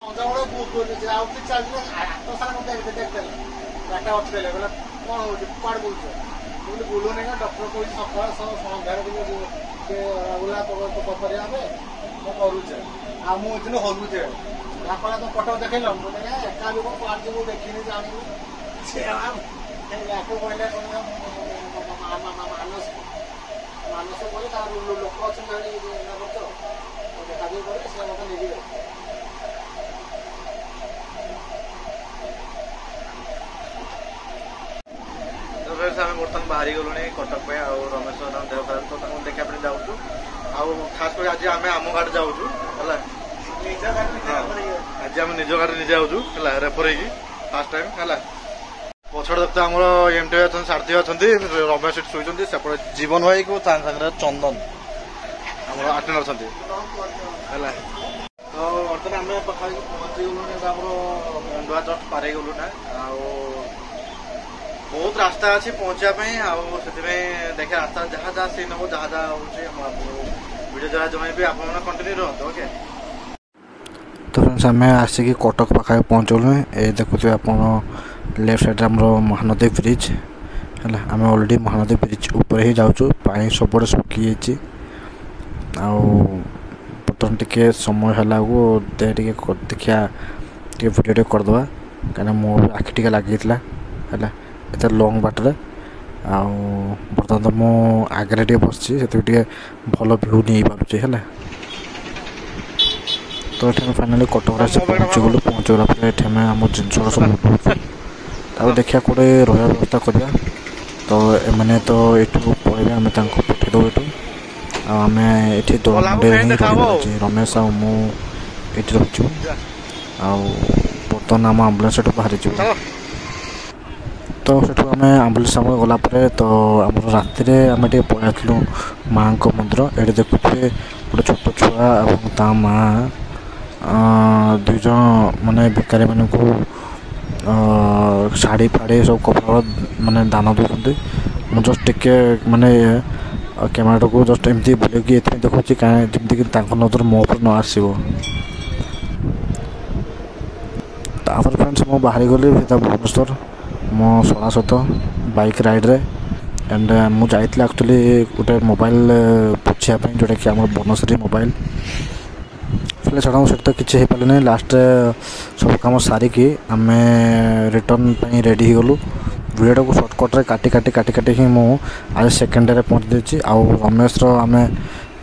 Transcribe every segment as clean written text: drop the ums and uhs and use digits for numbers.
ସନ୍ଧ୍ୟାବେଳେ ବୁଲୁଛି ଆଉ କିଛି ଚାଲିଛି ଆଠ ସାରା ମୋତେ ଦେଖିଦେଲେ ଚାରିଟା ଅଟକେଇଲେ କହିଲେ କ'ଣ ହେଉଛି କୁଆଡ଼େ ବୁଲୁଛ ମୁଁ ବୁଲୁନି ନା ଡକ୍ଟର କହୁଛି ସକାଳ ସନ୍ଧ୍ୟାରେ ବୁଲା କରିବା ପାଇଁ ମୁଁ କରୁଛେ ଆଉ ମୁଁ ଏଦିନ ହଲୁଛେ ଆପଣ ତ ଫଟୋ ଦେଖେଇଲ ମୁଁ ଏକା ଲୋକ କୁଆଡ଼େ ମୁଁ ଦେଖିନି ଜାଣିନି ସେ ୟାକୁ କହିଲେ ମାନସ କହିଲେ ତାର ଲୋକ ଅଛନ୍ତି କରୁଛ ଦେଖାଦେଖି କଲେ ସେ ମୋତେ ନେଇକି ଯାଉଛି। ଆମେ ବର୍ତ୍ତମାନ ବାହାରି ଗଲୁଣି କଟକ ପାଇଁ ଆଉ ରମେଶ ଦେହ ଖରାପ ତ ତାଙ୍କୁ ଦେଖିବା ପାଇଁ ଯାଉଛୁ ଆଉ ଖାସ କରି ଆଜି ଆମେ ଆମ ଗାଡ଼ି ଯାଉଛୁ ହେଲା ଆଜି ଆମେ ନିଜ ଗାଡ଼ି ନିଜେ ଯାଉଛୁ ହେଲା ରେଫର ହେଇକି ଫାଷ୍ଟ ଟାଇମ୍ ହେଲା ପଛରେ ଦେଖୁଛୁ ଆମର ଏମଟି ଭାଇ ଅଛନ୍ତି ସାରଥୀ ଅଛନ୍ତି ରମେଶ ସେଠି ଶୋଇଛନ୍ତି ସେପଟେ ଜୀବନ ଭାଇକୁ ତା ସାଙ୍ଗରେ ଚନ୍ଦନ ଆମର ଆଟେଣ୍ଡର ଅଛନ୍ତି ହେଲା ତ ବର୍ତ୍ତମାନ ଆମେ ପାଖାପାଖି ପହଞ୍ଚି ଗଲୁଣି ଆମର ମଣ୍ଡୁଆ ଜଷ୍ଟ ପାରେଇ ଗଲୁ ନା ଆଉ ବହୁତ ରାସ୍ତା ଅଛି ପହଞ୍ଚିବା ପାଇଁ ଆଉ ସେଥିପାଇଁ ଦେଖିବା ରାସ୍ତା ଯାହା ଯାହା ସିନ୍ ହବ ଯାହା ଯାହା ହଉଛି ମୁଁ ଆପଣଙ୍କୁ ଭିଡ଼ିଓ ଯାହା ଜଣେଇବି ଆପଣମାନେ କଣ୍ଟିନ୍ୟୁ ରୁହନ୍ତୁ ଓକେ। ତ ଫ୍ରେଣ୍ଡସ୍ ଆମେ ଆସିକି କଟକ ପାଖାପାଖି ପହଞ୍ଚିଗଲୁ ଏ ଦେଖୁଥିବେ ଆପଣ ଲେଫ୍ଟ ସାଇଡ଼୍ରେ ଆମର ମହାନଦୀ ବ୍ରିଜ୍ ହେଲା ଆମେ ଅଲରେଡ଼ି ମହାନଦୀ ବ୍ରିଜ୍ ଉପରେ ହିଁ ଯାଉଛୁ ପାଣି ସବୁଆଡ଼େ ଶୁଖିଯାଇଛି ଆଉ ବର୍ତ୍ତମାନ ଟିକେ ସମୟ ହେଲାକୁ ଟିକେ ଦେଖିବା ଟିକେ ଭିଡ଼ିଓ ଟିକେ କରିଦେବା କାହିଁକିନା ମୋ ଆଖି ଟିକେ ଲାଗିଥିଲା ହେଲା ଏତେ ଲଙ୍ଗ୍ ବାଟରେ ଆଉ ବର୍ତ୍ତମାନ ତ ମୁଁ ଆଗରେ ଟିକେ ବସିଛି ସେଥିପାଇଁ ଟିକେ ଭଲ ଭ୍ୟୁ ନେଇପାରୁଛି ହେଲା ତ ଏଠି ଆମେ ଫାଇନାଲି କଟକରେ ଆସି ପହଞ୍ଚିଗଲା ପରେ ଏଠି ଆମେ ଆମ ଜିନିଷଗୁଡ଼ା ସବୁ ଉଠଉଛୁ ତାପରେ ଦେଖିବା କେଉଁଠି ରହିବା ବ୍ୟବସ୍ଥା କରିବା ତ ଏମାନେ ତ ଏଠୁ ପଳେଇବେ ଆମେ ତାଙ୍କୁ ପଠାଇଦେବୁ ଏଠୁ ଆଉ ଆମେ ଏଠି ଦୋଳମୁଣ୍ଡେ ହିଁ ରହିଯାଉଛି ରମେଶ ଆଉ ମୁଁ ଏଠି ରହୁଛୁ ଆଉ ବର୍ତ୍ତମାନ ଆମ ଆମ୍ବୁଲାନ୍ସ ଏଠୁ ବାହାରିଯିବ ତ ସେଠୁ ଆମେ ଆମ୍ବୁଲାନ୍ସ ଆମର ଗଲା ପରେ ତ ଆମର ରାତିରେ ଆମେ ଟିକେ ପଳେଇ ଆସିଲୁ ମାଆଙ୍କ ମନ୍ଦିର ଏଠି ଦେଖୁଥିବେ ଗୋଟେ ଛୋଟ ଛୁଆ ଏବଂ ତା ମାଆ ଦୁଇ ଜଣ ମାନେ ଭିକାରୀମାନଙ୍କୁ ଶାଢ଼ୀ ଫାଢ଼ୀ ସବୁ କପଡ଼ା ମାନେ ଦାନ ଦେଉଛନ୍ତି ମୁଁ ଜଷ୍ଟ ଟିକେ ମାନେ କ୍ୟାମେରାଟାକୁ ଜଷ୍ଟ ଏମିତି ବୁଲେଇକି ଏଥିପାଇଁ ଦେଖୁଛି କାହିଁକି ଯେମିତିକି ତାଙ୍କ ନଜର ମୋ ଉପରେ ନ ଆସିବ ତାପରେ ଫ୍ରେଣ୍ଡସ୍ ମୁଁ ବାହାରିଗଲି ସିଧା ଭୁବନେଶ୍ୱର ମୋ ଶଳା ସହିତ ବାଇକ୍ ରାଇଡ଼୍ରେ ଆଣ୍ଡ ମୁଁ ଯାଇଥିଲି ଆକ୍ଚୁଆଲି ଗୋଟେ ମୋବାଇଲ ବୁଝିବା ପାଇଁ ଯେଉଁଟାକି ଆମର ବନଶ୍ରୀ ମୋବାଇଲ ହେଲେ ଛଡ଼ା ସେଠି ତ କିଛି ହେଇପାରିଲାନି ଲାଷ୍ଟରେ ସବୁ କାମ ସାରିକି ଆମେ ରିଟର୍ନ ପାଇଁ ରେଡ଼ି ହେଇଗଲୁ ଭିଡ଼ିଓଟାକୁ ସର୍ଟକଟ୍ରେ କାଟି ହିଁ ମୁଁ ଆଜି ସେକେଣ୍ଡ ଡେରେ ପହଞ୍ଚି ଦେଇଛି ଆଉ ରମେଶର ଆମେ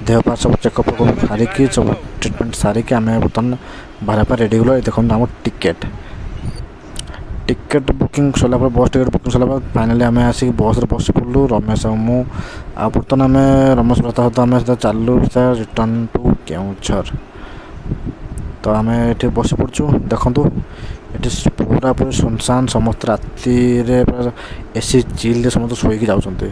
ଦେହ ପା ସବୁ ଚେକଅପ୍ ସାରିକି ସବୁ ଟ୍ରିଟମେଣ୍ଟ ସାରିକି ଆମେ ବର୍ତ୍ତମାନ ବାହାରିବା ପାଇଁ ରେଡ଼ି ହେଇଗଲୁ ଦେଖନ୍ତୁ ଆମ ଟିକେଟ୍ ବୁକିଂ ସରିଲା ପରେ ବସ୍ ଟିକେଟ୍ ବୁକିଂ ସରିଲା ପରେ ଫାଇନାଲି ଆମେ ଆସିକି ବସ୍ରେ ବସି ପଡ଼ିଲୁ ରମେଶ ଆଉ ମୁଁ ଆଉ ବର୍ତ୍ତମାନ ଆମେ ରମେଶ ସହିତ ଆମେ ସେଟା ଚାଲିଲୁ ରିଟର୍ନ ଟୁ କେଉଁଝର ତ ଆମେ ଏଠି ବସି ପଡ଼ୁଛୁ ଦେଖନ୍ତୁ ଏଠି ପୁରାପୁରି ସୁନସାନ ସମସ୍ତେ ରାତିରେ ପୁରା ଏସି ଚିଲ୍ରେ ସମସ୍ତେ ଶୋଇକି ଯାଉଛନ୍ତି।